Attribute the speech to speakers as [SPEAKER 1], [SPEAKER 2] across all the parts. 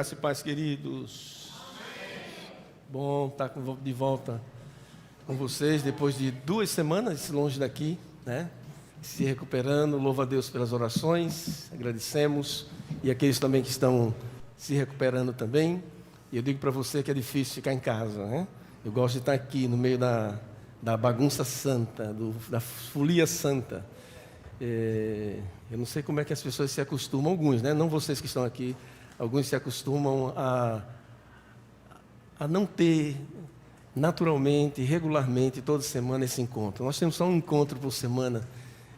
[SPEAKER 1] Graça e paz, queridos. Bom estar de volta com vocês depois de 2 semanas longe daqui, né? Se recuperando. Louvo a Deus pelas orações, agradecemos. E aqueles também que estão se recuperando também. E eu digo para você que é difícil ficar em casa, né? Eu gosto de estar aqui no meio da bagunça santa, da folia santa. Eu não sei como é que as pessoas se acostumam, alguns, né? Não vocês que estão aqui, alguns se acostumam a não ter naturalmente, regularmente, toda semana esse encontro. Nós temos só um encontro por semana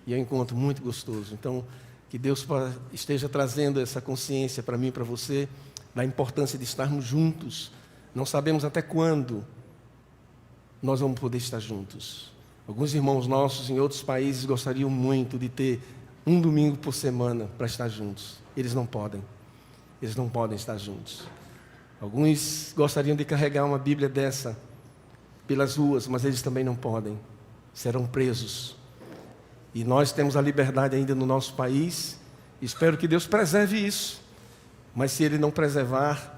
[SPEAKER 1] e é um encontro muito gostoso. Então, que Deus esteja trazendo essa consciência para mim e para você da importância de estarmos juntos. Não sabemos até quando nós vamos poder estar juntos. Alguns irmãos nossos em outros países gostariam muito de ter um domingo por semana para estar juntos. Eles não podem. Eles não podem estar juntos. Alguns gostariam de carregar uma Bíblia dessa pelas ruas, mas eles também não podem. Serão presos. E nós temos a liberdade ainda no nosso país. Espero que Deus preserve isso. Mas se Ele não preservar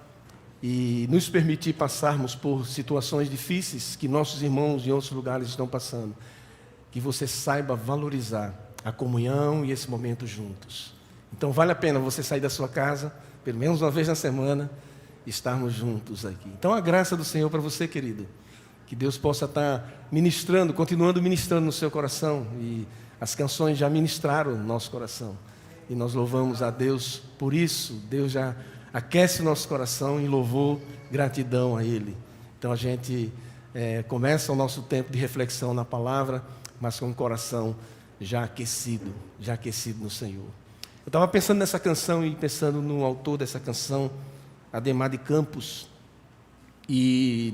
[SPEAKER 1] e nos permitir passarmos por situações difíceis que nossos irmãos em outros lugares estão passando, que você saiba valorizar a comunhão e esse momento juntos. Então vale a pena você sair da sua casa, pelo menos uma vez na semana, estarmos juntos aqui. Então a graça do Senhor para você, querido, que Deus possa estar ministrando, continuando ministrando no seu coração, e as canções já ministraram no nosso coração, e nós louvamos a Deus por isso. Deus já aquece o nosso coração em louvor, gratidão a Ele. Então a gente começa o nosso tempo de reflexão na palavra, mas com o coração já aquecido no Senhor. Eu estava pensando nessa canção e pensando no autor dessa canção, Ademar de Campos, e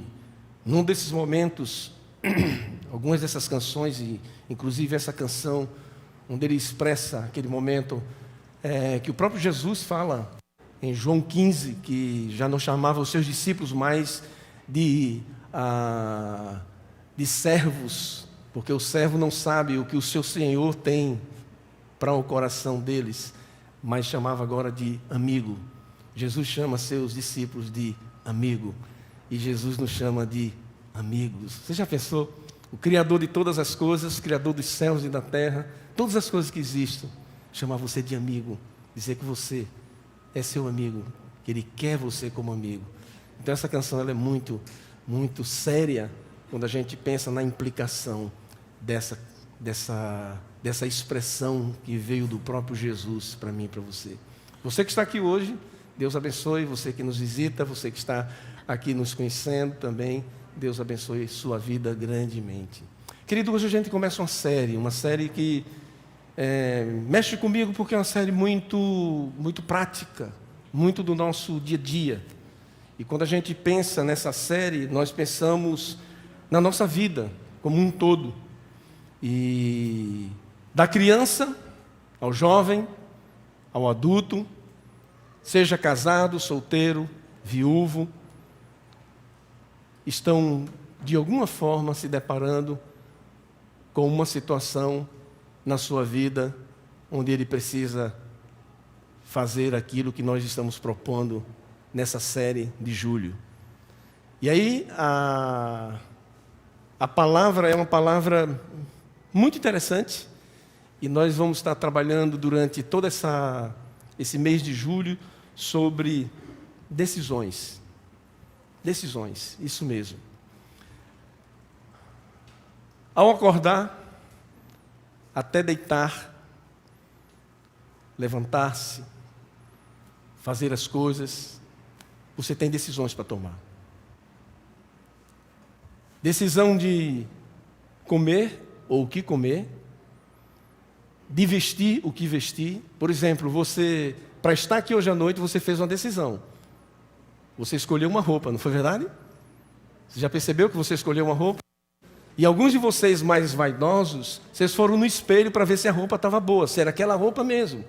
[SPEAKER 1] num desses momentos, algumas dessas canções, e inclusive essa canção, onde ele expressa aquele momento que o próprio Jesus fala em João 15, que já não chamava os seus discípulos mais de servos, porque o servo não sabe o que o seu Senhor tem para o coração deles, mas chamava agora de amigo. Jesus chama seus discípulos de amigo, e Jesus nos chama de amigos. Você já pensou? O Criador de todas as coisas, Criador dos céus e da terra, todas as coisas que existem, chamar você de amigo, dizer que você é seu amigo, que Ele quer você como amigo. Então essa canção ela é muito, muito séria quando a gente pensa na implicação dessa expressão que veio do próprio Jesus para mim e para você. Você que está aqui hoje, Deus abençoe. Você que nos visita, você que está aqui nos conhecendo também, Deus abençoe sua vida grandemente. Querido, hoje a gente começa uma série que mexe comigo porque é uma série muito, muito prática, muito do nosso dia a dia. E quando a gente pensa nessa série, nós pensamos na nossa vida como um todo. E da criança ao jovem, ao adulto, seja casado, solteiro, viúvo, estão de alguma forma se deparando com uma situação na sua vida onde ele precisa fazer aquilo que nós estamos propondo nessa série de julho. E aí a palavra é uma palavra muito interessante, e nós vamos estar trabalhando durante todo esse mês de julho sobre decisões. Decisões, isso mesmo. Ao acordar, até deitar, levantar-se, fazer as coisas, você tem decisões para tomar. Decisão de comer ou o que comer, de vestir o que vestir. Por exemplo, você, para estar aqui hoje à noite, você fez uma decisão. Você escolheu uma roupa, não foi verdade? Você já percebeu que você escolheu uma roupa? E alguns de vocês mais vaidosos, vocês foram no espelho para ver se a roupa estava boa, se era aquela roupa mesmo.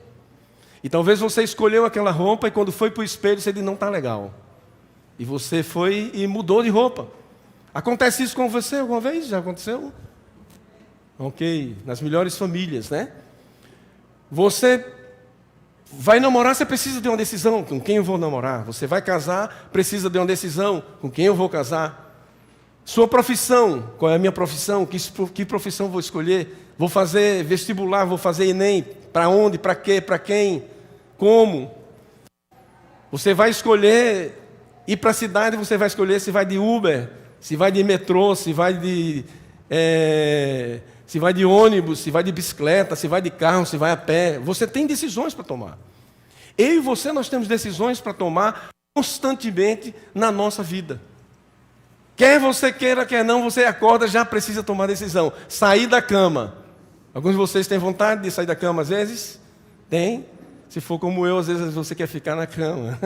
[SPEAKER 1] E talvez você escolheu aquela roupa e quando foi para o espelho, você disse, não está legal. E você foi e mudou de roupa. Acontece isso com você alguma vez? Já aconteceu? Ok, nas melhores famílias, né? Você vai namorar, você precisa de uma decisão, com quem eu vou namorar. Você vai casar, precisa de uma decisão, com quem eu vou casar. Sua profissão, qual é a minha profissão? Que profissão vou escolher? Vou fazer vestibular, vou fazer Enem. Para onde, para quê, para quem, como? Você vai escolher ir para a cidade, você vai escolher se vai de Uber, se vai de metrô, se vai de ônibus, se vai de bicicleta, se vai de carro, se vai a pé. Você tem decisões para tomar. Eu e você, nós temos decisões para tomar constantemente na nossa vida. Quer você queira, quer não, você acorda, já precisa tomar decisão. Sair da cama. Alguns de vocês têm vontade de sair da cama às vezes? Tem? Se for como eu, às vezes você quer ficar na cama.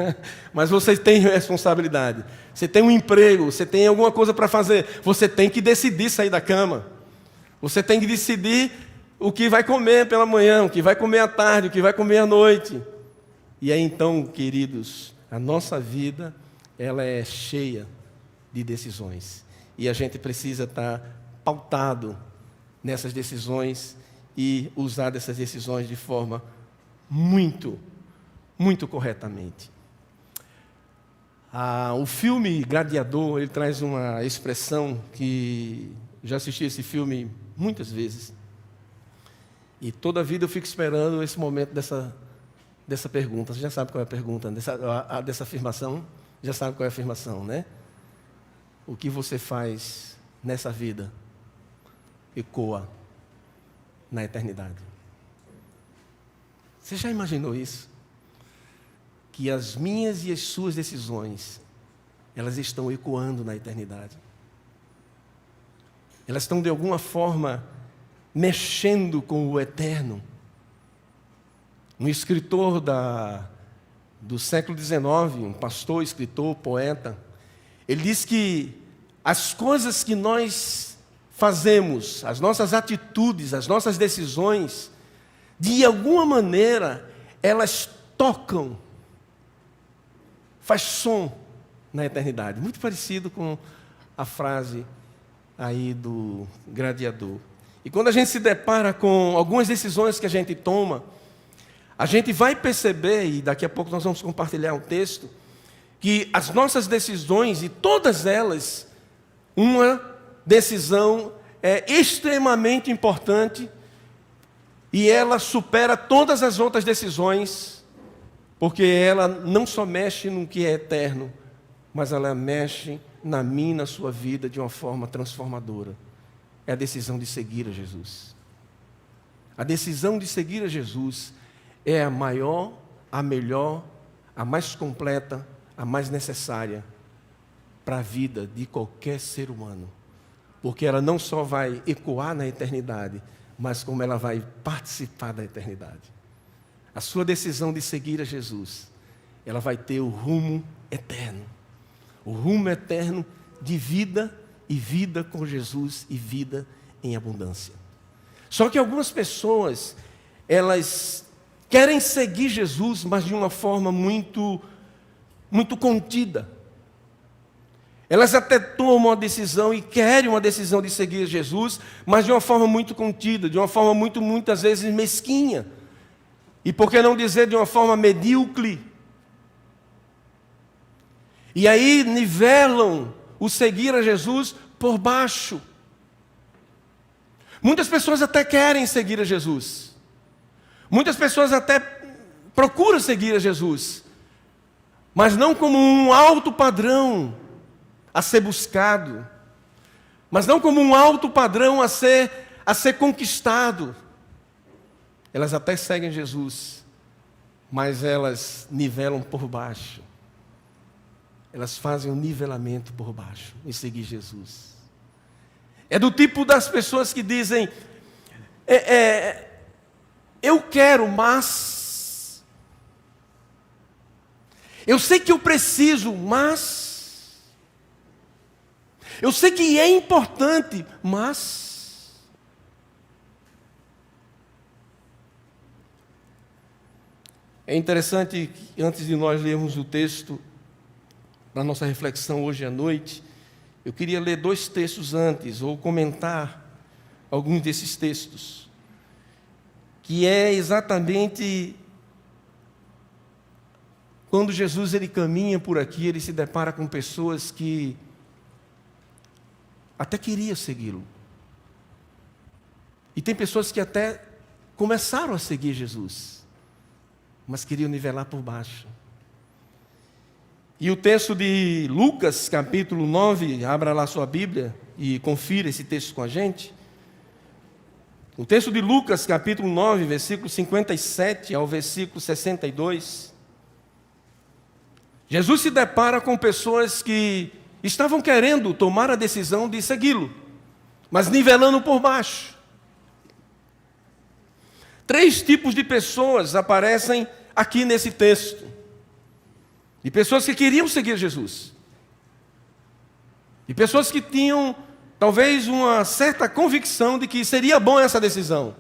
[SPEAKER 1] Mas você tem responsabilidade. Você tem um emprego, você tem alguma coisa para fazer. Você tem que decidir sair da cama. Você tem que decidir o que vai comer pela manhã, o que vai comer à tarde, o que vai comer à noite. E aí então, queridos, a nossa vida, ela é cheia de decisões. E a gente precisa estar pautado nessas decisões e usar dessas decisões de forma muito, muito corretamente. O filme Gladiador, ele traz uma expressão que já assisti esse filme muitas vezes. E toda a vida eu fico esperando esse momento dessa pergunta. Você já sabe qual é a pergunta dessa afirmação? Já sabe qual é a afirmação, né? O que você faz nessa vida ecoa na eternidade. Você já imaginou isso? Que as minhas e as suas decisões, elas estão ecoando na eternidade. Elas estão, de alguma forma, mexendo com o eterno. Um escritor do século XIX, um pastor, escritor, poeta, ele diz que as coisas que nós fazemos, as nossas atitudes, as nossas decisões, de alguma maneira, elas tocam, faz som na eternidade. Muito parecido com a frase aí do Gladiador. E quando a gente se depara com algumas decisões que a gente toma, a gente vai perceber, e daqui a pouco nós vamos compartilhar um texto, que as nossas decisões, e todas elas, uma decisão é extremamente importante, e ela supera todas as outras decisões, porque ela não só mexe no que é eterno, mas ela mexe na minha e na sua vida de uma forma transformadora. É a decisão de seguir a Jesus. A decisão de seguir a Jesus é a maior, a melhor, a mais completa, a mais necessária para a vida de qualquer ser humano. Porque ela não só vai ecoar na eternidade, mas como ela vai participar da eternidade. A sua decisão de seguir a Jesus, ela vai ter o rumo eterno. O rumo eterno de vida e vida com Jesus e vida em abundância. Só que algumas pessoas, elas querem seguir Jesus, mas de uma forma muito contida. Elas até tomam uma decisão e querem uma decisão de seguir Jesus, mas de uma forma muito contida, de uma forma muitas vezes mesquinha. E por que não dizer de uma forma medíocre? E aí nivelam o seguir a Jesus por baixo. Muitas pessoas até querem seguir a Jesus. Muitas pessoas até procuram seguir a Jesus. Mas não como um alto padrão a ser buscado. Mas não como um alto padrão a ser conquistado. Elas até seguem Jesus, mas elas nivelam por baixo. Elas fazem um nivelamento por baixo em seguir Jesus. É do tipo das pessoas que dizem, eu quero, mas... Eu sei que eu preciso, mas... Eu sei que é importante, mas... É interessante que antes de nós lermos o texto, na nossa reflexão hoje à noite, eu queria ler 2 textos antes, ou comentar alguns desses textos, que é exatamente quando Jesus ele caminha por aqui, ele se depara com pessoas que até queriam segui-lo. E tem pessoas que até começaram a seguir Jesus, mas queriam nivelar por baixo. E o texto de Lucas, capítulo 9, abra lá sua Bíblia e confira esse texto com a gente. O texto de Lucas, capítulo 9, versículo 57 ao versículo 62. Jesus se depara com pessoas que estavam querendo tomar a decisão de segui-lo, mas nivelando por baixo. 3 tipos de pessoas aparecem aqui nesse texto. De pessoas que queriam seguir Jesus. De pessoas que tinham, talvez, uma certa convicção de que seria bom essa decisão.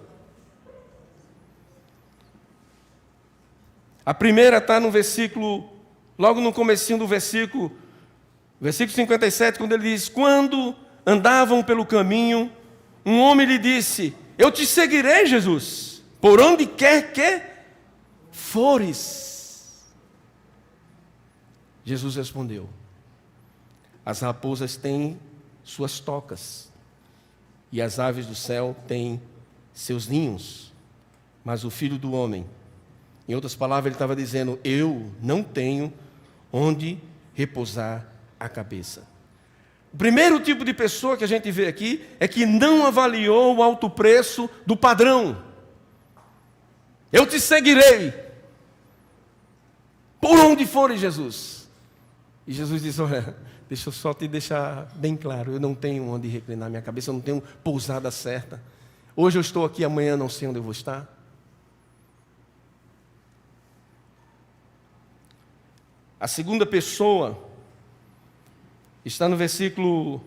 [SPEAKER 1] A primeira está no versículo, logo no comecinho do versículo 57, quando ele diz: quando andavam pelo caminho, um homem lhe disse: eu te seguirei, Jesus, por onde quer que fores. Jesus respondeu: as raposas têm suas tocas, e as aves do céu têm seus ninhos, mas o Filho do Homem, em outras palavras, ele estava dizendo: eu não tenho onde repousar a cabeça. O primeiro tipo de pessoa que a gente vê aqui é que não avaliou o alto preço do padrão. Eu te seguirei, por onde fores, Jesus. E Jesus diz: olha, deixa eu só te deixar bem claro, eu não tenho onde reclinar minha cabeça, eu não tenho pousada certa. Hoje eu estou aqui, amanhã não sei onde eu vou estar. A segunda pessoa está no versículo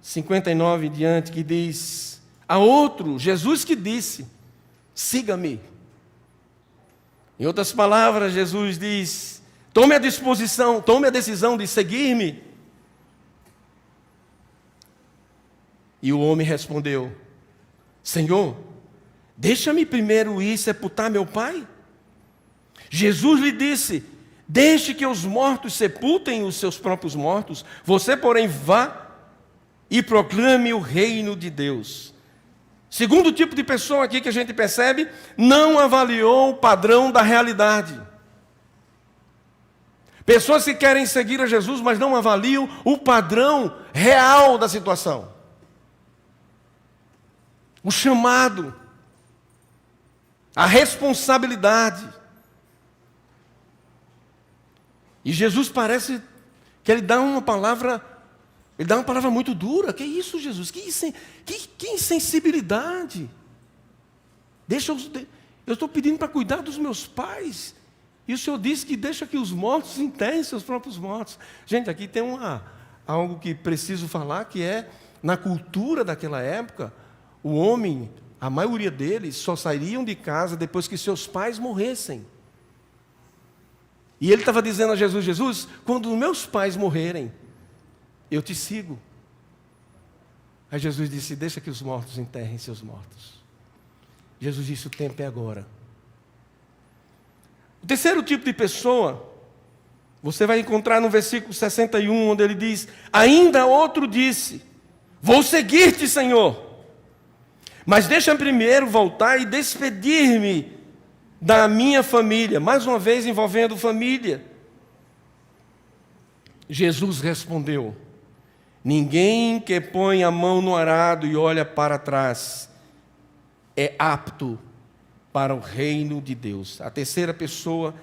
[SPEAKER 1] 59 em diante, que diz: a outro, Jesus que disse: siga-me. Em outras palavras, Jesus diz: tome a decisão de seguir-me. E o homem respondeu: Senhor, deixa-me primeiro ir sepultar meu pai. Jesus lhe disse: deixe que os mortos sepultem os seus próprios mortos, você, porém, vá e proclame o reino de Deus. Segundo tipo de pessoa aqui que a gente percebe, não avaliou o padrão da realidade. Pessoas que querem seguir a Jesus, mas não avaliam o padrão real da situação. O chamado, a responsabilidade. E Jesus parece que ele dá uma palavra muito dura. Que isso, Jesus? Que insensibilidade. Eu estou pedindo para cuidar dos meus pais. E o Senhor disse que deixa que os mortos enterrem seus próprios mortos. Gente, aqui tem algo que preciso falar, que é, na cultura daquela época, o homem, a maioria deles, só sairiam de casa depois que seus pais morressem. E ele estava dizendo a Jesus: Jesus, quando meus pais morrerem, eu te sigo. Aí Jesus disse: deixa que os mortos enterrem seus mortos. Jesus disse: o tempo é agora. O terceiro tipo de pessoa, você vai encontrar no versículo 61, onde ele diz: ainda outro disse: vou seguir-te, Senhor, mas deixa primeiro voltar e despedir-me da minha família. Mais uma vez envolvendo família. Jesus respondeu: ninguém que põe a mão no arado e olha para trás é apto para o reino de Deus. A terceira pessoa,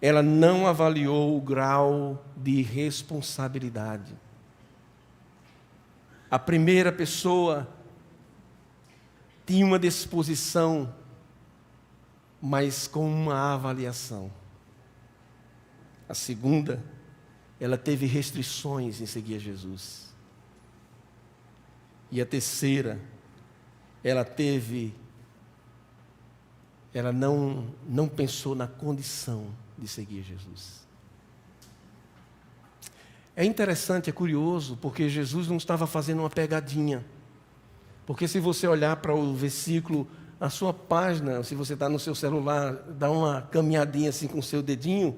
[SPEAKER 1] ela não avaliou o grau de responsabilidade. A primeira pessoa tinha uma disposição, mas com uma avaliação. A segunda, ela teve restrições em seguir a Jesus. E a terceira, ela não pensou na condição de seguir Jesus. É interessante, é curioso, porque Jesus não estava fazendo uma pegadinha. Porque se você olhar para o versículo, a sua página, se você está no seu celular, dá uma caminhadinha assim com o seu dedinho,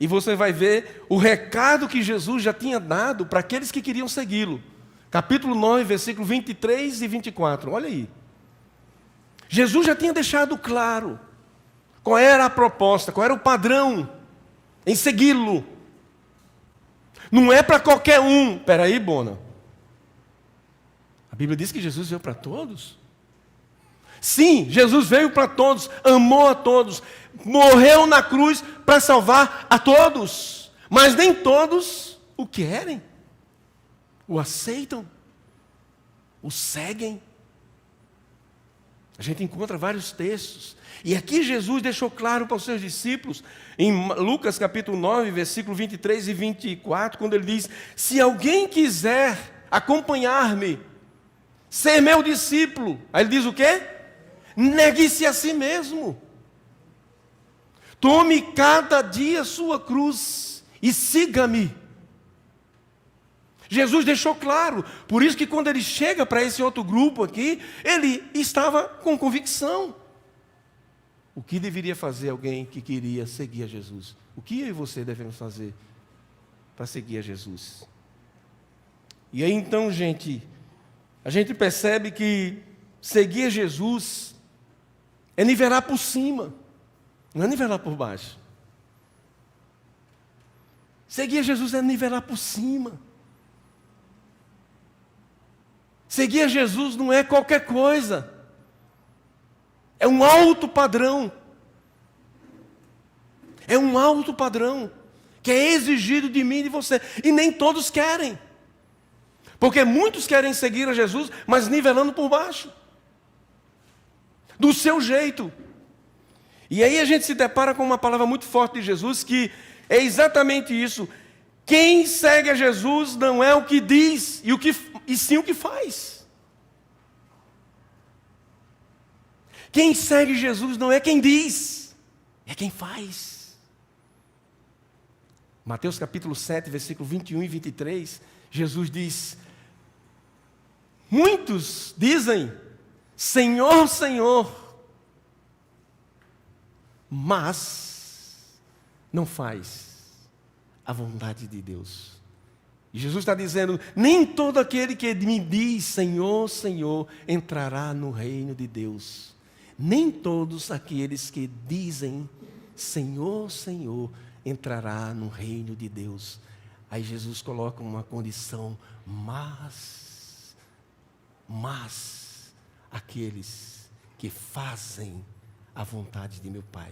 [SPEAKER 1] E você vai ver o recado que Jesus já tinha dado para aqueles que queriam segui-lo. Capítulo 9, versículo 23 e 24. Olha aí. Jesus já tinha deixado claro qual era a proposta, qual era o padrão em segui-lo. Não é para qualquer um. Espera aí, Bona. A Bíblia diz que Jesus veio para todos. Sim, Jesus veio para todos, amou a todos, morreu na cruz para salvar a todos. Mas nem todos o querem, o aceitam, o seguem. A gente encontra vários textos. E aqui Jesus deixou claro para os seus discípulos, em Lucas capítulo 9, versículo 23 e 24, quando ele diz: se alguém quiser acompanhar-me, ser meu discípulo, aí ele diz o quê? Negue-se a si mesmo. Tome cada dia sua cruz e siga-me. Jesus deixou claro, por isso que quando ele chega para esse outro grupo aqui, ele estava com convicção. O que deveria fazer alguém que queria seguir a Jesus? O que eu e você devemos fazer para seguir a Jesus? E aí então, gente, a gente percebe que seguir a Jesus é nivelar por cima, não é nivelar por baixo. Seguir a Jesus é nivelar por cima. Seguir a Jesus não é qualquer coisa. É um alto padrão. É um alto padrão que é exigido de mim e de você. E nem todos querem. Porque muitos querem seguir a Jesus, mas nivelando por baixo. Do seu jeito. E aí a gente se depara com uma palavra muito forte de Jesus, que é exatamente isso. Quem segue a Jesus não é o que diz, e sim o que faz. Quem segue Jesus não é quem diz, é quem faz. Mateus capítulo 7, versículo 21 e 23, Jesus diz: muitos dizem, Senhor, Senhor, mas não faz a vontade de Deus. E Jesus está dizendo: nem todo aquele que me diz Senhor, Senhor, entrará no reino de Deus. Nem todos aqueles que dizem Senhor, Senhor, entrará no reino de Deus. Aí Jesus coloca uma condição: mas aqueles que fazem a vontade de meu Pai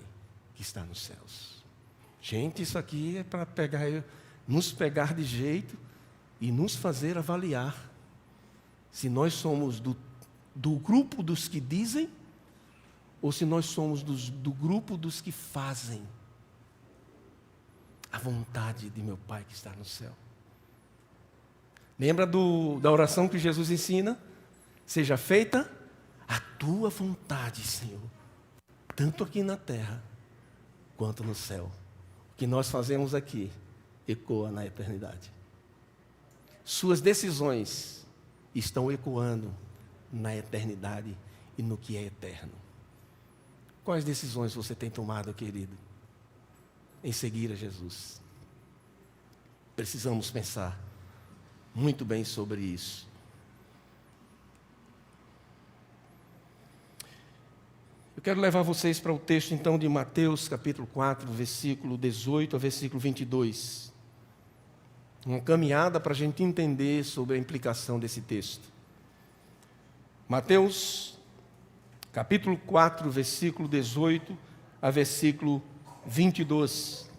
[SPEAKER 1] que está nos céus. Gente, isso aqui é para nos pegar de jeito e nos fazer avaliar se nós somos do grupo dos que dizem ou se nós somos do grupo dos que fazem a vontade de meu Pai que está no céu. Lembra da oração que Jesus ensina? Seja feita a tua vontade, Senhor, tanto aqui na terra quanto no céu. O que nós fazemos aqui ecoa na eternidade. Suas decisões estão ecoando na eternidade e no que é eterno. Quais decisões você tem tomado, querido, em seguir a Jesus? Precisamos pensar muito bem sobre isso. Eu quero levar vocês para o texto, então, de Mateus, capítulo 4, versículo 18 a versículo 22. Uma caminhada para a gente entender sobre a implicação desse texto. Mateus, capítulo 4, versículo 18 a versículo 22.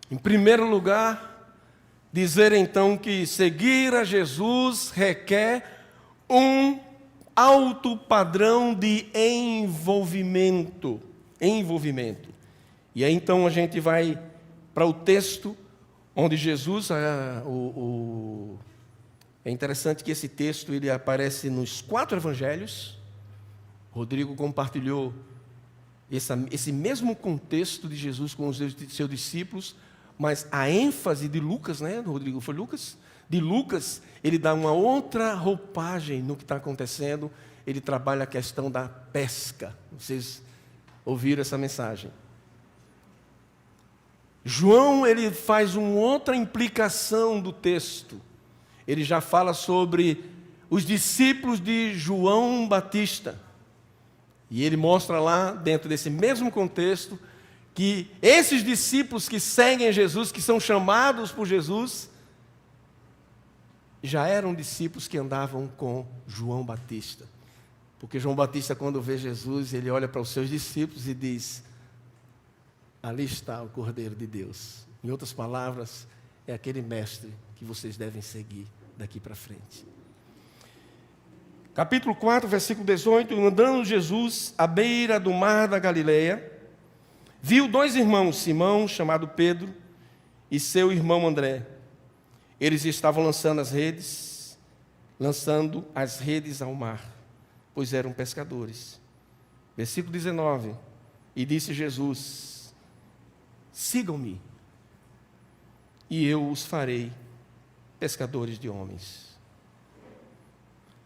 [SPEAKER 1] Em primeiro lugar, dizer então que seguir a Jesus requer um alto padrão de envolvimento. E aí então a gente vai para o texto onde Jesus, é interessante que esse texto ele aparece nos 4 evangelhos. Rodrigo compartilhou esse mesmo contexto de Jesus com os seus discípulos, mas a ênfase de Lucas, né, Rodrigo, foi Lucas? De Lucas, ele dá uma outra roupagem no que está acontecendo. Ele trabalha a questão da pesca. Vocês ouviram essa mensagem. João, ele faz uma outra implicação do texto. Ele já fala sobre os discípulos de João Batista. E ele mostra lá, dentro desse mesmo contexto, que esses discípulos que seguem Jesus, que são chamados por Jesus, já eram discípulos que andavam com João Batista. Porque João Batista, quando vê Jesus, ele olha para os seus discípulos e diz: ali está o Cordeiro de Deus. Em outras palavras, é aquele mestre que vocês devem seguir daqui para frente. Capítulo 4, versículo 18. Andando Jesus à beira do mar da Galileia, viu dois irmãos, Simão, chamado Pedro, e seu irmão André. Eles estavam lançando as redes ao mar, pois eram pescadores. Versículo 19. E disse Jesus: sigam-me, e eu os farei pescadores de homens.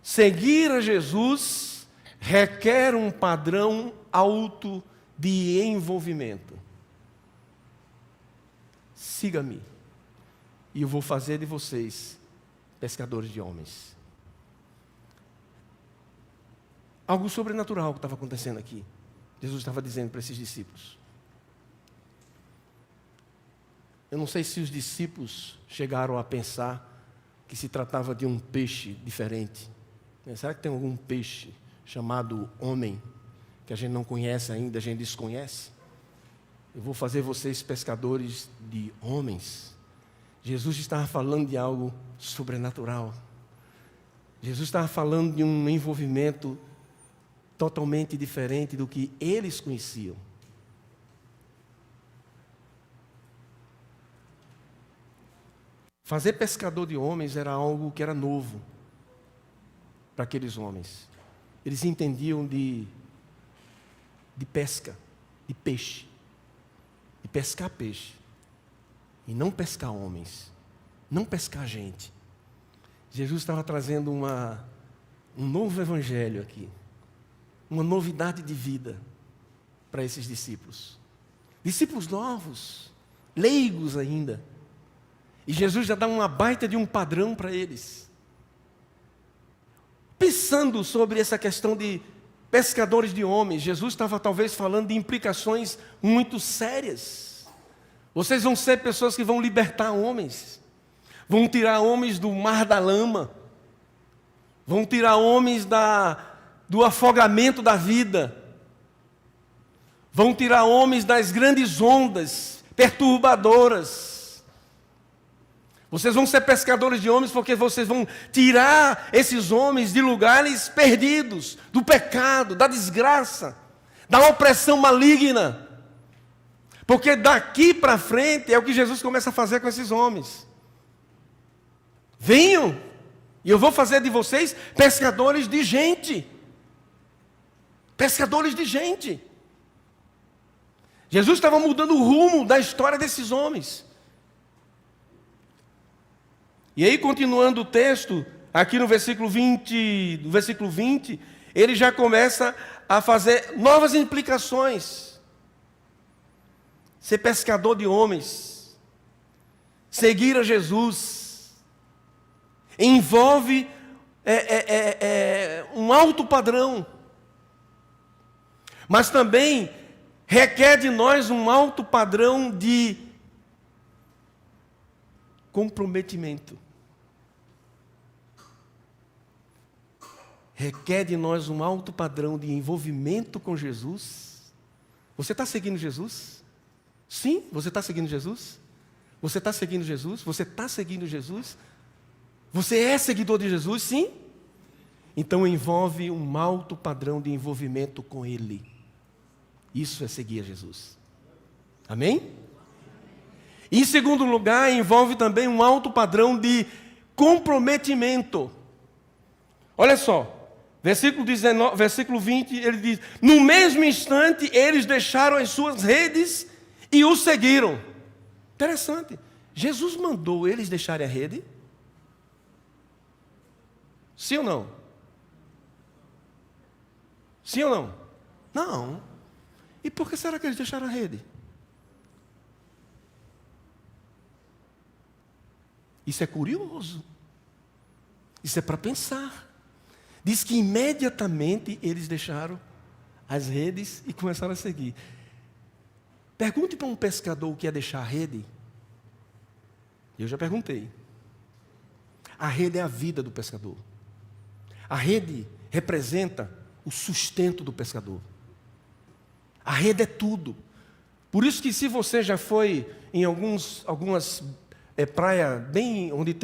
[SPEAKER 1] Seguir a Jesus requer um padrão alto de envolvimento. Siga-me, e eu vou fazer de vocês pescadores de homens. Algo sobrenatural que estava acontecendo aqui. Jesus estava dizendo para esses discípulos. Eu não sei se os discípulos chegaram a pensar que se tratava de um peixe diferente. Será que tem algum peixe chamado homem, que a gente não conhece ainda, a gente desconhece? Eu vou fazer vocês pescadores de homens. Jesus estava falando de algo sobrenatural. Jesus estava falando de um envolvimento totalmente diferente do que eles conheciam. Fazer pescador de homens era algo que era novo para aqueles homens. Eles entendiam de pesca, de peixe, de pescar peixe, e não pescar homens, não pescar gente. Jesus estava trazendo um novo evangelho aqui, uma novidade de vida para esses discípulos. Discípulos novos, leigos ainda. E Jesus já dá uma baita de um padrão para eles. Pensando sobre essa questão de pescadores de homens, Jesus estava talvez falando de implicações muito sérias. Vocês vão ser pessoas que vão libertar homens, vão tirar homens do mar da lama, vão tirar homens do afogamento da vida, vão tirar homens das grandes ondas perturbadoras. Vocês vão ser pescadores de homens porque vocês vão tirar esses homens de lugares perdidos, do pecado, da desgraça, da opressão maligna. Porque daqui para frente é o que Jesus começa a fazer com esses homens. Venham, e eu vou fazer de vocês pescadores de gente. Pescadores de gente. Jesus estava mudando o rumo da história desses homens. E aí, continuando o texto, aqui no versículo 20, ele já começa a fazer novas implicações. Ser pescador de homens, seguir a Jesus, envolve um alto padrão, mas também requer de nós um alto padrão de comprometimento. Requer de nós um alto padrão de envolvimento com Jesus. Você está seguindo Jesus? Sim, você está seguindo Jesus? Você está seguindo Jesus? Você está seguindo Jesus? Você é seguidor de Jesus? Sim? Então envolve um alto padrão de envolvimento com Ele. Isso é seguir a Jesus. Amém? Em segundo lugar, envolve também um alto padrão de comprometimento. Olha só. Versículo 20, ele diz: no mesmo instante eles deixaram as suas redes e o seguiram. Interessante. Jesus mandou eles deixarem a rede? Sim ou não? Sim ou não? Não. E por que será que eles deixaram a rede? Isso é curioso. Isso é para pensar. Diz que imediatamente eles deixaram as redes e começaram a seguir. Pergunte para um pescador o que é deixar a rede. Eu já perguntei. A rede é a vida do pescador. A rede representa o sustento do pescador. A rede é tudo. Por isso que se você já foi em algumas praias bem onde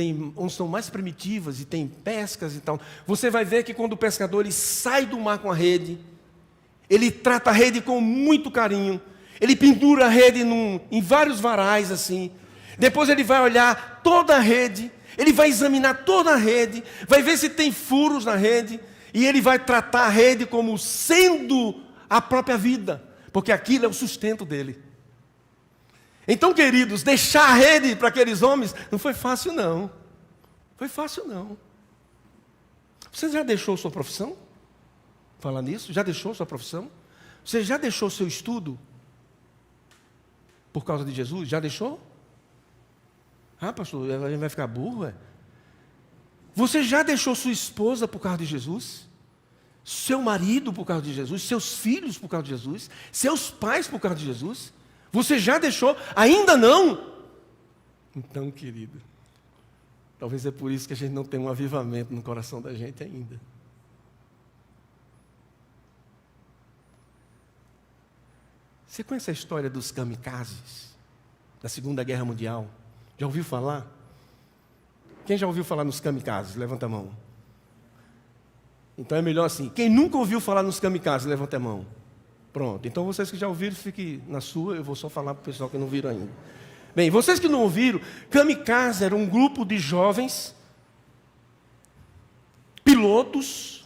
[SPEAKER 1] são mais primitivas e tem pescas e tal, você vai ver que quando o pescador ele sai do mar com a rede, ele trata a rede com muito carinho, ele pendura a rede em vários varais assim, depois ele vai olhar toda a rede, ele vai examinar toda a rede, vai ver se tem furos na rede, e ele vai tratar a rede como sendo a própria vida, porque aquilo é o sustento dele. Então, queridos, deixar a rede para aqueles homens não foi fácil, não. Foi fácil, não. Você já deixou sua profissão? Falar nisso, já deixou sua profissão? Você já deixou seu estudo? Por causa de Jesus? Já deixou? Ah, pastor, a gente vai ficar burro, é? Você já deixou sua esposa por causa de Jesus? Seu marido por causa de Jesus? Seus filhos por causa de Jesus? Seus pais por causa de Jesus? Você já deixou? Ainda não? Então, querido, talvez é por isso que a gente não tem um avivamento no coração da gente ainda. Você conhece a história dos kamikazes da Segunda Guerra Mundial? Já ouviu falar? Quem já ouviu falar nos kamikazes? Levanta a mão. Então é melhor assim. Quem nunca ouviu falar nos kamikazes? Levanta a mão. Pronto. Então vocês que já ouviram, fiquem na sua. Eu vou só falar para o pessoal que não viram ainda. Bem, vocês que não ouviram, kamikaze era um grupo de jovens pilotos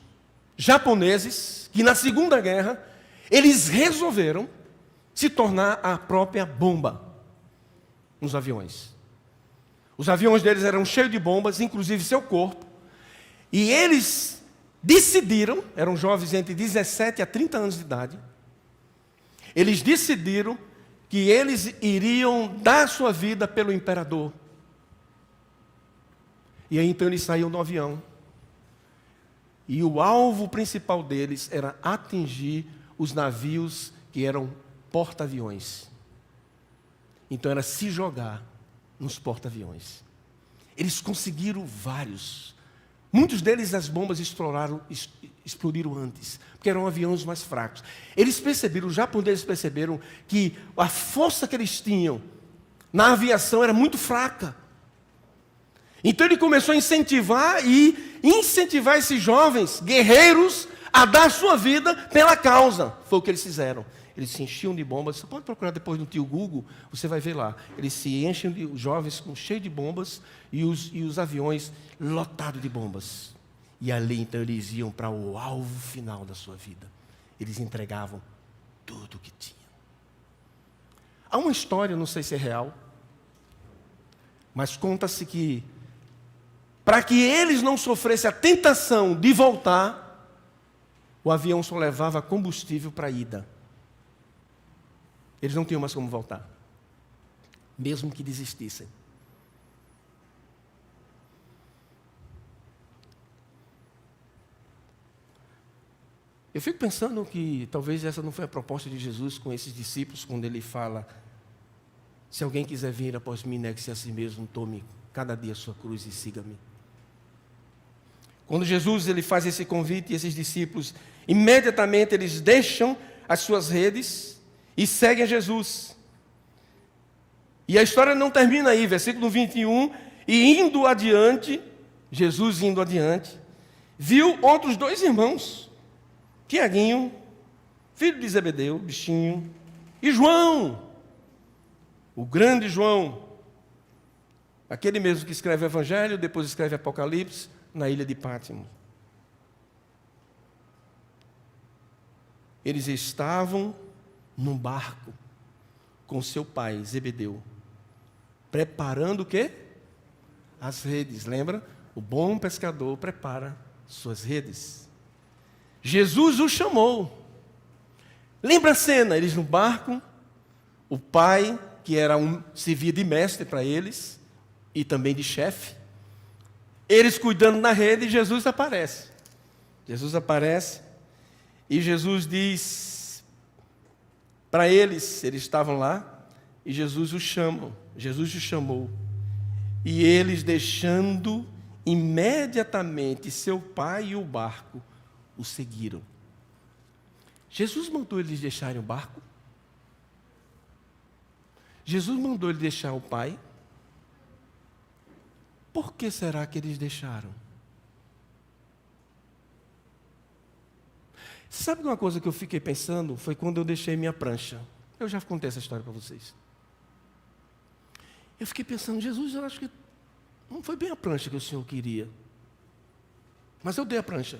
[SPEAKER 1] japoneses que na Segunda Guerra eles resolveram se tornar a própria bomba nos aviões. Os aviões deles eram cheios de bombas, inclusive seu corpo. E eles decidiram, eram jovens entre 17 a 30 anos de idade, eles decidiram que eles iriam dar sua vida pelo imperador. E aí então eles saíam do avião. E o alvo principal deles era atingir os navios que eram porta-aviões. Então era se jogar nos porta-aviões. Eles conseguiram vários. Muitos deles as bombas explodiram antes, porque eram aviões mais fracos. Eles perceberam, os japoneses perceberam que a força que eles tinham na aviação era muito fraca. Então ele começou a incentivar esses jovens guerreiros a dar sua vida pela causa. Foi o que eles fizeram. Eles se enchiam de bombas. Você pode procurar depois no tio Google, você vai ver lá. Eles se enchem de jovens cheios de bombas e os aviões lotados de bombas. E ali então eles iam para o alvo final da sua vida. Eles entregavam tudo o que tinham. Há uma história, não sei se é real, mas conta-se que para que eles não sofressem a tentação de voltar, o avião só levava combustível para a ida. Eles não tinham mais como voltar, mesmo que desistissem. Eu fico pensando que talvez essa não foi a proposta de Jesus com esses discípulos, quando ele fala: se alguém quiser vir após mim, negue-se a si mesmo, tome cada dia a sua cruz e siga-me. Quando Jesus ele faz esse convite, e esses discípulos, imediatamente eles deixam as suas redes e seguem a Jesus. E a história não termina aí, versículo 21, e indo adiante, Jesus indo adiante, viu outros dois irmãos, Tiaguinho, filho de Zebedeu, bichinho, e João, o grande João, aquele mesmo que escreve o Evangelho, depois escreve Apocalipse, na ilha de Pátimo. Eles estavam num barco com seu pai, Zebedeu, preparando o quê? As redes. Lembra? O bom pescador prepara suas redes. Jesus o chamou. Lembra a cena? Eles no barco, o pai, que servia de mestre para eles, e também de chefe, eles cuidando da rede, e Jesus aparece. Jesus aparece, e Jesus diz para eles estavam lá, e Jesus os chamou. E eles, deixando imediatamente seu pai e o barco, o seguiram. Jesus mandou eles deixarem o barco? Jesus mandou eles deixar o pai? Por que será que eles deixaram? Sabe uma coisa que eu fiquei pensando? Foi quando eu deixei minha prancha. Eu já contei essa história para vocês. Eu fiquei pensando, Jesus, eu acho que não foi bem a prancha que o Senhor queria. Mas eu dei a prancha.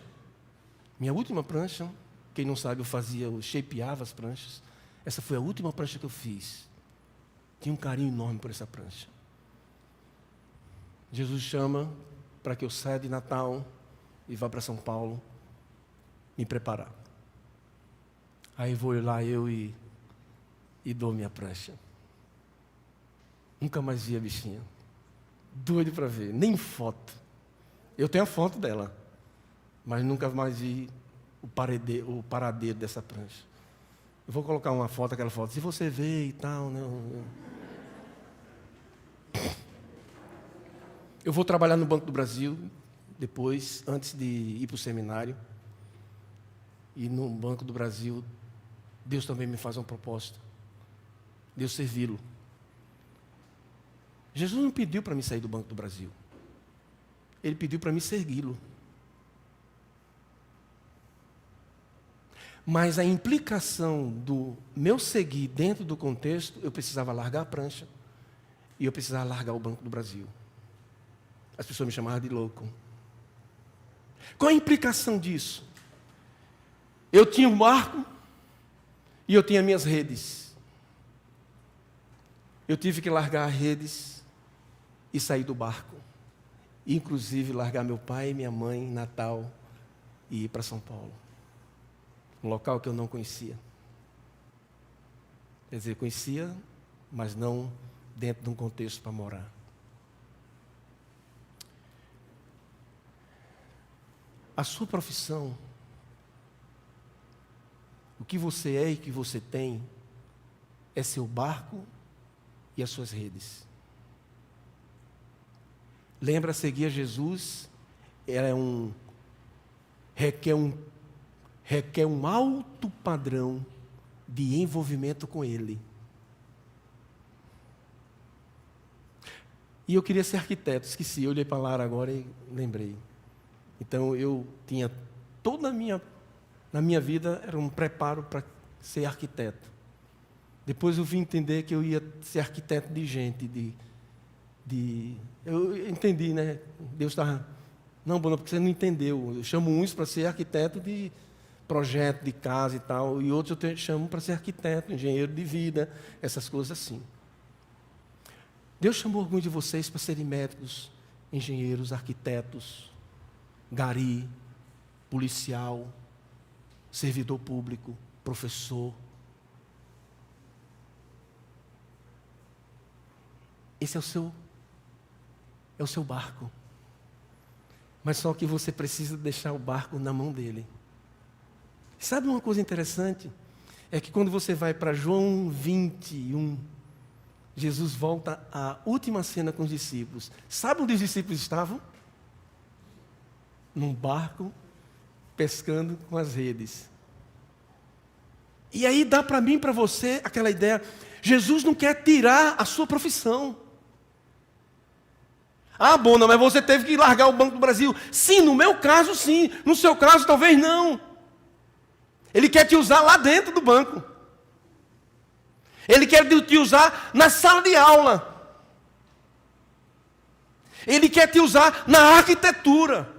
[SPEAKER 1] Minha última prancha, quem não sabe, eu shapeava as pranchas. Essa foi a última prancha que eu fiz. Tinha um carinho enorme por essa prancha. Jesus chama para que eu saia de Natal e vá para São Paulo me preparar. Aí vou lá e dou minha prancha. Nunca mais vi a bichinha. Doido para ver, nem foto. Eu tenho a foto dela, mas nunca mais vi o paradeiro dessa prancha. Eu vou colocar uma foto, aquela foto, se você vê e tal, não. Eu vou trabalhar no Banco do Brasil, depois, antes de ir para o seminário. E no Banco do Brasil, Deus também me faz uma proposta. Deus servi-lo. Jesus não pediu para mim sair do Banco do Brasil. Ele pediu para mim segui-lo. Mas a implicação do meu seguir dentro do contexto, eu precisava largar a prancha e eu precisava largar o Banco do Brasil. As pessoas me chamavam de louco. Qual a implicação disso? Eu tinha um barco e eu tinha minhas redes. Eu tive que largar as redes e sair do barco. Inclusive largar meu pai e minha mãe em Natal e ir para São Paulo. Um local que eu não conhecia. Quer dizer, conhecia, mas não dentro de um contexto para morar. A sua profissão, o que você é e o que você tem, é seu barco e as suas redes. Lembra, seguir a Jesus requer um alto padrão de envolvimento com Ele. E eu queria ser arquiteto, esqueci, eu olhei para Lara agora e lembrei. Então eu tinha na minha vida, era um preparo para ser arquiteto. Depois eu vim entender que eu ia ser arquiteto de gente, eu entendi, né? Deus estava... Não, Bona, porque você não entendeu. Eu chamo uns para ser arquiteto de projeto, de casa e tal, e outros eu chamo para ser arquiteto, engenheiro de vida, essas coisas assim. Deus chamou alguns de vocês para serem médicos, engenheiros, arquitetos, gari, policial, servidor público, professor. Esse é o seu barco. Mas só que você precisa deixar o barco na mão dele. Sabe uma coisa interessante? É que quando você vai para João 21, Jesus volta à última cena com os discípulos. Sabe onde os discípulos estavam? Num barco, pescando com as redes. E aí dá para mim e para você aquela ideia, Jesus não quer tirar a sua profissão. Ah, Bona, mas você teve que largar o Banco do Brasil. Sim, no meu caso sim, no seu caso talvez não. Ele quer te usar lá dentro do banco. Ele quer te usar na sala de aula. Ele quer te usar na arquitetura.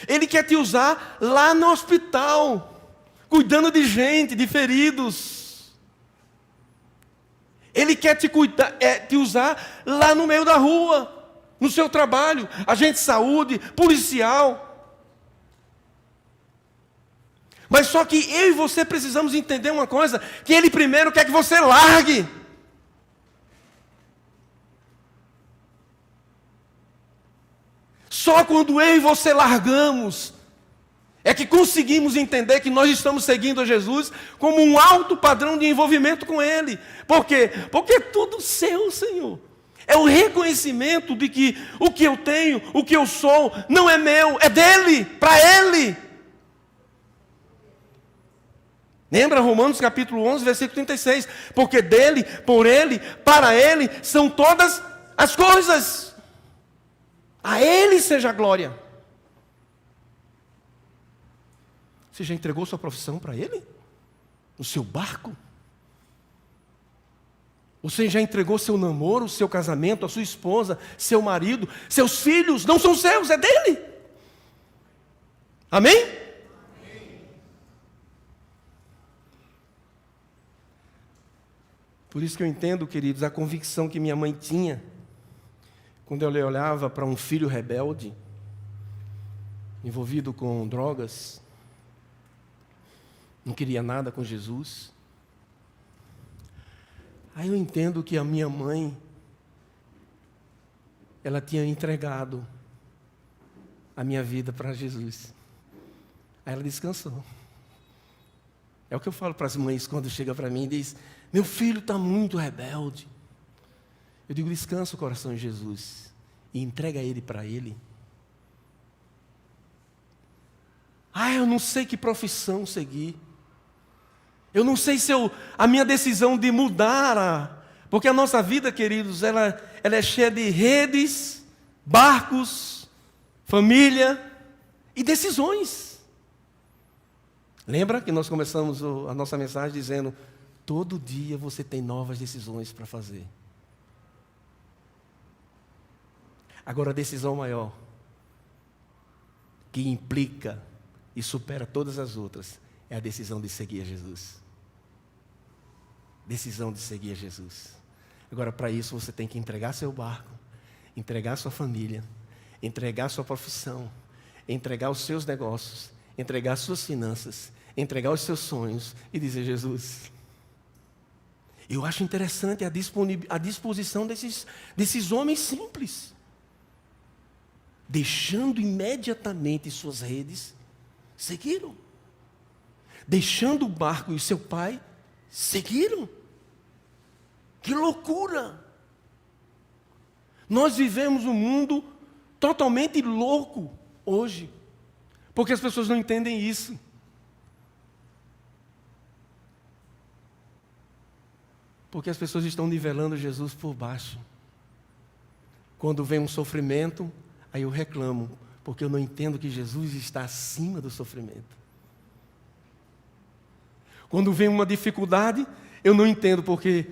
[SPEAKER 1] Ele quer te usar lá no hospital, cuidando de gente, de feridos. Ele quer te usar lá no meio da rua, no seu trabalho, agente de saúde, policial. Mas só que eu e você precisamos entender uma coisa, que Ele primeiro quer que você largue. Só quando eu e você largamos, é que conseguimos entender que nós estamos seguindo a Jesus como um alto padrão de envolvimento com Ele. Por quê? Porque é tudo seu, Senhor. É o reconhecimento de que o que eu tenho, o que eu sou, não é meu, é dEle, para Ele. Lembra Romanos capítulo 11, versículo 36? Porque dEle, por Ele, para Ele, são todas as coisas. A Ele seja a glória. Você já entregou sua profissão para Ele? O seu barco? Você já entregou seu namoro, seu casamento, a sua esposa, seu marido, seus filhos? Não são seus, é dele. Amém? Amém. Por isso que eu entendo, queridos, a convicção que minha mãe tinha quando eu olhava para um filho rebelde, envolvido com drogas, não queria nada com Jesus. Aí eu entendo que a minha mãe, ela tinha entregado a minha vida para Jesus. Aí ela descansou. É o que eu falo para as mães quando chega para mim e diz: meu filho está muito rebelde. Eu digo: descansa o coração em Jesus e entrega ele para Ele. Eu não sei que profissão seguir. Eu não sei se a minha decisão de mudar, porque a nossa vida, queridos, ela é cheia de redes, barcos, família e decisões. Lembra que nós começamos a nossa mensagem dizendo: todo dia você tem novas decisões para fazer. Agora, a decisão maior, que implica e supera todas as outras, é a decisão de seguir a Jesus. Decisão de seguir a Jesus. Agora, para isso, você tem que entregar seu barco, entregar sua família, entregar sua profissão, entregar os seus negócios, entregar suas finanças, entregar os seus sonhos e dizer: Jesus. Eu acho interessante a disposição desses homens simples. Deixando imediatamente suas redes, seguiram. Deixando o barco e seu pai, seguiram. Que loucura! Nós vivemos um mundo totalmente louco hoje, porque as pessoas não entendem isso. Porque as pessoas estão nivelando Jesus por baixo. Quando vem um sofrimento, aí eu reclamo, porque eu não entendo que Jesus está acima do sofrimento. Quando vem uma dificuldade, eu não entendo, porque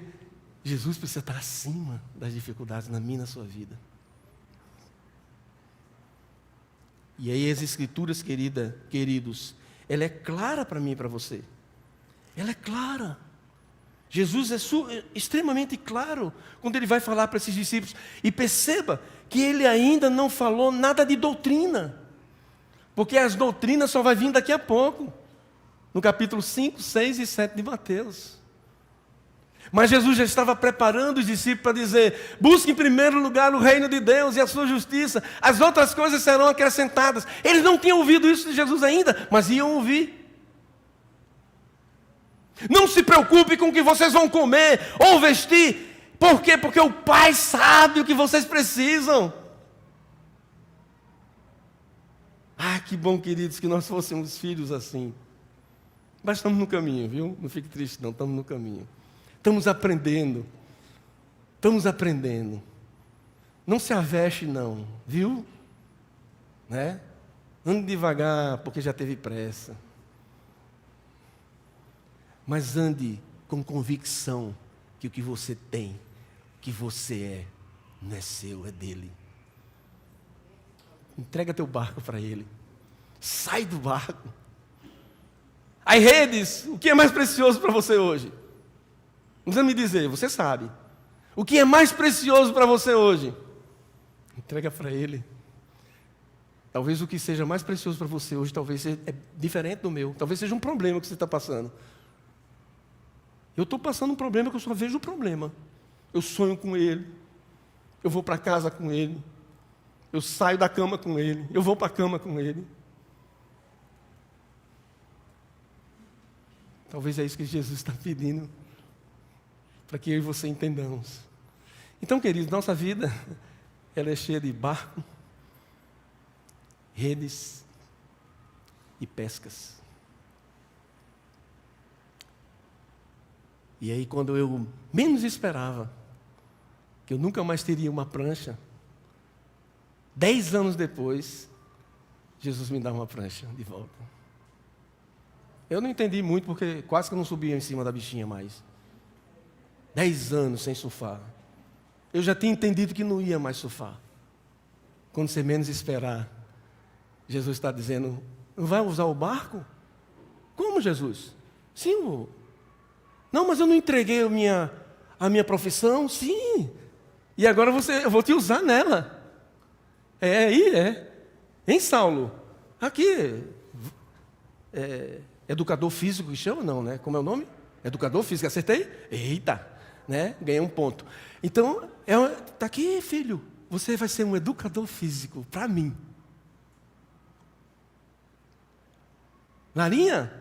[SPEAKER 1] Jesus precisa estar acima das dificuldades na minha e na sua vida. E aí as Escrituras, queridos, ela é clara para mim e para você. Ela é clara. Jesus é extremamente claro quando Ele vai falar para esses discípulos. E perceba que Ele ainda não falou nada de doutrina. Porque as doutrinas só vai vir daqui a pouco. No capítulo 5, 6 e 7 de Mateus. Mas Jesus já estava preparando os discípulos para dizer: busque em primeiro lugar o reino de Deus e a sua justiça. As outras coisas serão acrescentadas. Eles não tinham ouvido isso de Jesus ainda, mas iam ouvir. Não se preocupe com o que vocês vão comer ou vestir. Por quê? Porque o Pai sabe o que vocês precisam. Que bom, queridos, que nós fôssemos filhos assim. Mas estamos no caminho, viu? Não fique triste não, estamos no caminho. Estamos aprendendo. Estamos aprendendo. Não se aveste não, viu? Né? Ande devagar, porque já teve pressa. Mas ande com convicção que o que você tem, o que você é, não é seu, é dele. Entrega teu barco para ele. Sai do barco. As redes, o que é mais precioso para você hoje? Não precisa me dizer, você sabe. O que é mais precioso para você hoje? Entrega para ele. Talvez o que seja mais precioso para você hoje, talvez seja diferente do meu. Talvez seja um problema que você está passando. Eu estou passando um problema que eu só vejo o problema. Eu sonho com ele. Eu vou para casa com ele. Eu saio da cama com ele. Eu vou para a cama com ele. Talvez é isso que Jesus está pedindo, para que eu e você entendamos. Então, queridos, nossa vida, ela é cheia de barco, redes e pescas. E aí, quando eu menos esperava, que eu nunca mais teria uma prancha, 10 anos depois, Jesus me dá uma prancha de volta. Eu não entendi muito, porque quase que eu não subia em cima da bichinha mais. 10 anos sem surfar. Eu já tinha entendido que não ia mais surfar. Quando você menos esperar, Jesus está dizendo, não vai usar o barco? Como, Jesus? Sim, não, mas eu não entreguei a minha profissão. Sim, e agora eu vou te usar nela. Hein, Saulo? Aqui, educador físico que chama? Não, né? Como é o nome? Educador físico, acertei? Eita, né? Ganhei um ponto. Então, está aqui, filho, você vai ser um educador físico para mim. Larinha,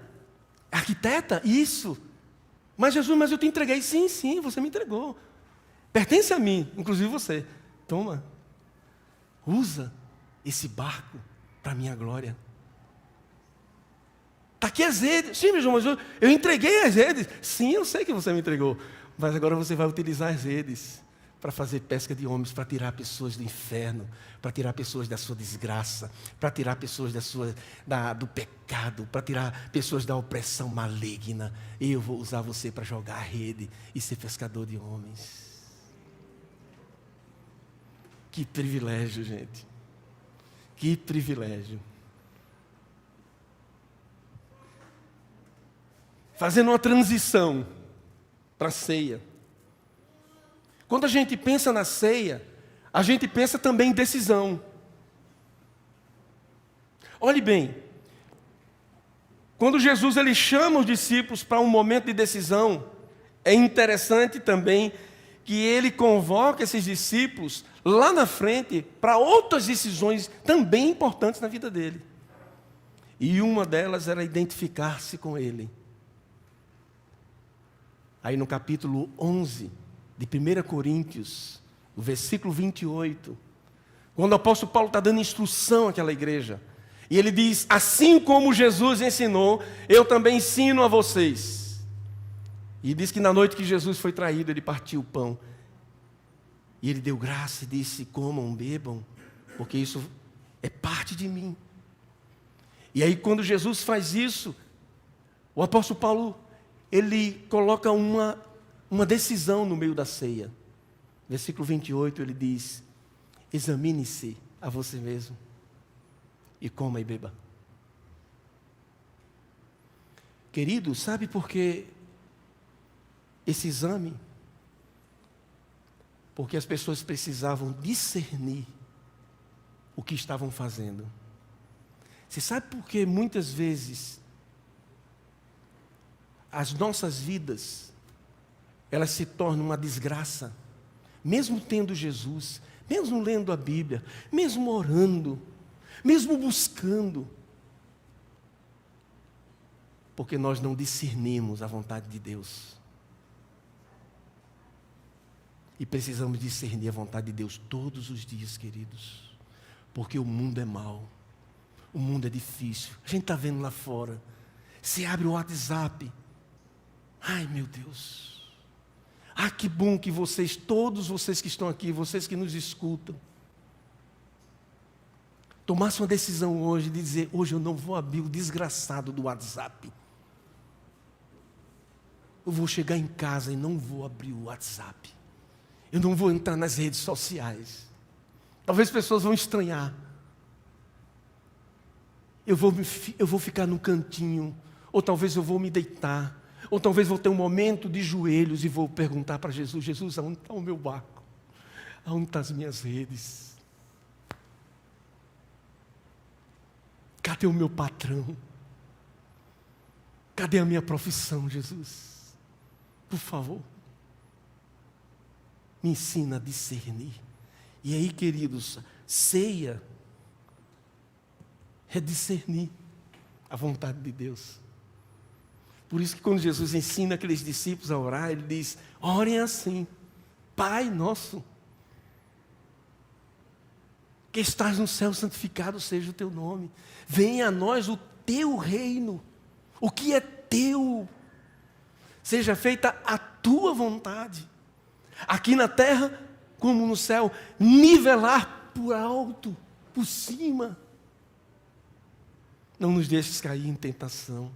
[SPEAKER 1] arquiteta, isso. Mas Jesus, mas eu te entreguei. Sim, você me entregou. Pertence a mim, inclusive você. Toma, usa esse barco para a minha glória. Está aqui as redes. Sim, meu irmão, mas eu entreguei as redes. Sim, eu sei que você me entregou. Mas agora você vai utilizar as redes para fazer pesca de homens, para tirar pessoas do inferno, para tirar pessoas da sua desgraça, para tirar pessoas do pecado, para tirar pessoas da opressão maligna. Eu vou usar você para jogar a rede e ser pescador de homens. Que privilégio, gente. Que privilégio. Fazendo uma transição para a ceia. Quando a gente pensa na ceia, a gente pensa também em decisão. Olhe bem, quando Jesus ele chama os discípulos para um momento de decisão, é interessante também que ele convoca esses discípulos lá na frente para outras decisões também importantes na vida dele. E uma delas era identificar-se com ele. Aí no capítulo 11 de 1 Coríntios, no versículo 28, quando o apóstolo Paulo está dando instrução àquela igreja, e ele diz, assim como Jesus ensinou, eu também ensino a vocês. E diz que na noite que Jesus foi traído, ele partiu o pão, e ele deu graça e disse, comam, bebam, porque isso é parte de mim. E aí quando Jesus faz isso, o apóstolo Paulo, ele coloca uma decisão no meio da ceia. Versículo 28, ele diz, examine-se a você mesmo e coma e beba. Querido, sabe por que esse exame? Porque as pessoas precisavam discernir o que estavam fazendo. Você sabe por que muitas vezes as nossas vidas, elas se tornam uma desgraça, mesmo tendo Jesus, mesmo lendo a Bíblia, mesmo orando, mesmo buscando, porque nós não discernimos a vontade de Deus. E precisamos discernir a vontade de Deus todos os dias, queridos, porque o mundo é mau, o mundo é difícil, a gente está vendo lá fora, você abre o WhatsApp, ai meu Deus, que bom que vocês, todos vocês que estão aqui, vocês que nos escutam, tomassem uma decisão hoje de dizer, hoje eu não vou abrir o desgraçado do WhatsApp. Eu vou chegar em casa e não vou abrir o WhatsApp. Eu não vou entrar nas redes sociais. Talvez pessoas vão estranhar. Eu vou ficar no cantinho, ou talvez eu vou me deitar, ou talvez vou ter um momento de joelhos e vou perguntar para Jesus, Jesus, aonde está o meu barco? Aonde estão as minhas redes? Cadê o meu patrão? Cadê a minha profissão, Jesus? Por favor, me ensina a discernir. E aí, queridos, ceia é discernir a vontade de Deus. Por isso que quando Jesus ensina aqueles discípulos a orar, Ele diz, orem assim, Pai nosso, que estás no céu, santificado seja o teu nome. Venha a nós o teu reino, o que é teu. Seja feita a tua vontade, aqui na terra como no céu. Nivelar por alto, por cima. Não nos deixes cair em tentação,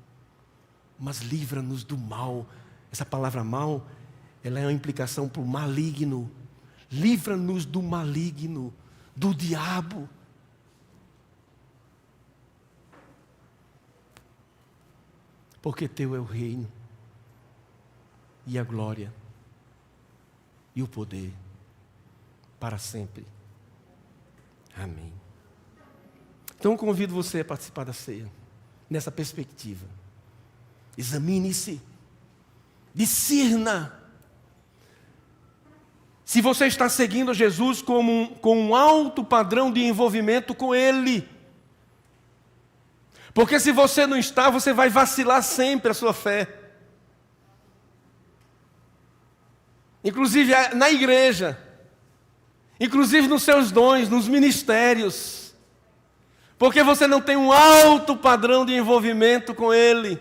[SPEAKER 1] mas livra-nos do mal. Essa palavra mal, ela é uma implicação para o maligno. Livra-nos do maligno, do diabo. Porque teu é o reino, e a glória, e o poder, para sempre. Amém. Então eu convido você a participar da ceia, nessa perspectiva. Examine-se, discirna. Se você está seguindo Jesus com um alto padrão de envolvimento com Ele. Porque se você não está, você vai vacilar sempre a sua fé. Inclusive na igreja. Inclusive nos seus dons, nos ministérios. Porque você não tem um alto padrão de envolvimento com Ele.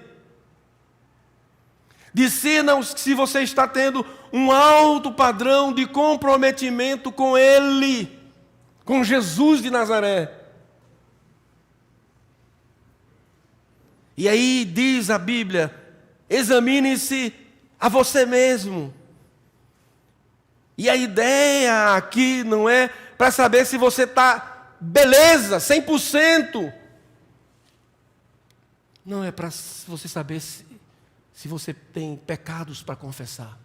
[SPEAKER 1] Discina se você está tendo um alto padrão de comprometimento com Ele, com Jesus de Nazaré. E aí diz a Bíblia, examine-se a você mesmo. E a ideia aqui não é para saber se você está beleza, 100%. Não, é para você saber se você tem pecados para confessar.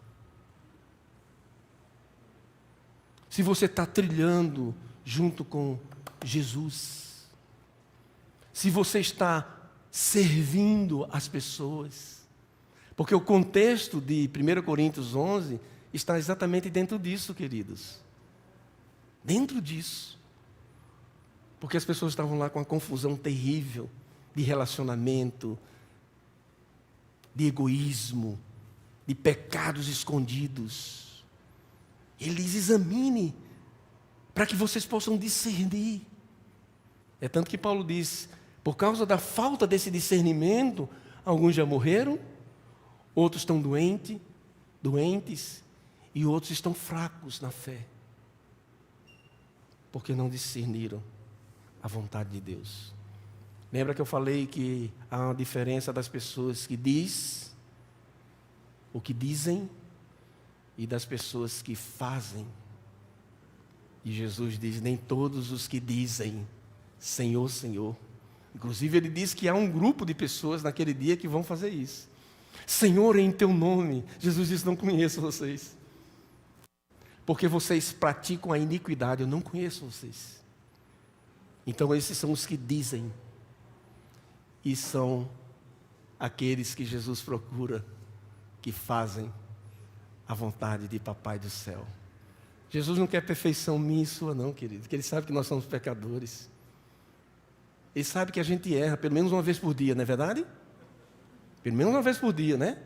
[SPEAKER 1] Se você está trilhando junto com Jesus. Se você está servindo as pessoas. Porque o contexto de 1 Coríntios 11 está exatamente dentro disso, queridos. Dentro disso. Porque as pessoas estavam lá com uma confusão terrível de relacionamento, de egoísmo, de pecados escondidos. Ele diz, examine, para que vocês possam discernir. É tanto que Paulo diz, por causa da falta desse discernimento, alguns já morreram, outros estão doentes, e outros estão fracos na fé. Porque não discerniram a vontade de Deus. Lembra que eu falei que há uma diferença das pessoas que diz o que dizem e das pessoas que fazem. E Jesus diz, nem todos os que dizem Senhor, Senhor. Inclusive ele diz que há um grupo de pessoas naquele dia que vão fazer isso. Senhor, em teu nome. Jesus diz, não conheço vocês. Porque vocês praticam a iniquidade, eu não conheço vocês. Então esses são os que dizem. E são aqueles que Jesus procura, que fazem a vontade de Papai do céu. Jesus não quer perfeição minha e sua não, querido, porque Ele sabe que nós somos pecadores. Ele sabe que a gente erra pelo menos uma vez por dia, não é verdade? Pelo menos uma vez por dia, né?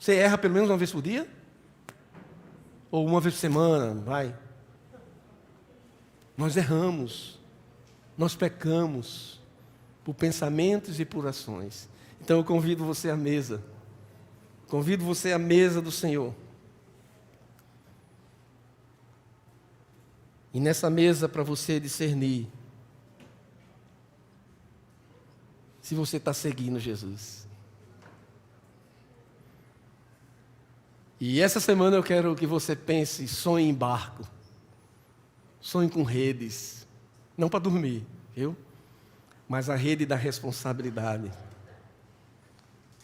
[SPEAKER 1] Você erra pelo menos uma vez por dia? Ou uma vez por semana, vai? Nós erramos, nós pecamos, por pensamentos e por ações. Então eu convido você à mesa. Convido você à mesa do Senhor. E nessa mesa para você discernir se você está seguindo Jesus. E essa semana eu quero que você pense, sonhe em barco. Sonhe com redes. Não para dormir, viu? Mas a rede da responsabilidade.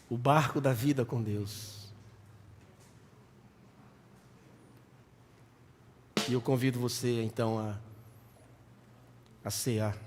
[SPEAKER 1] O barco da vida com Deus. E eu convido você, então, a cear.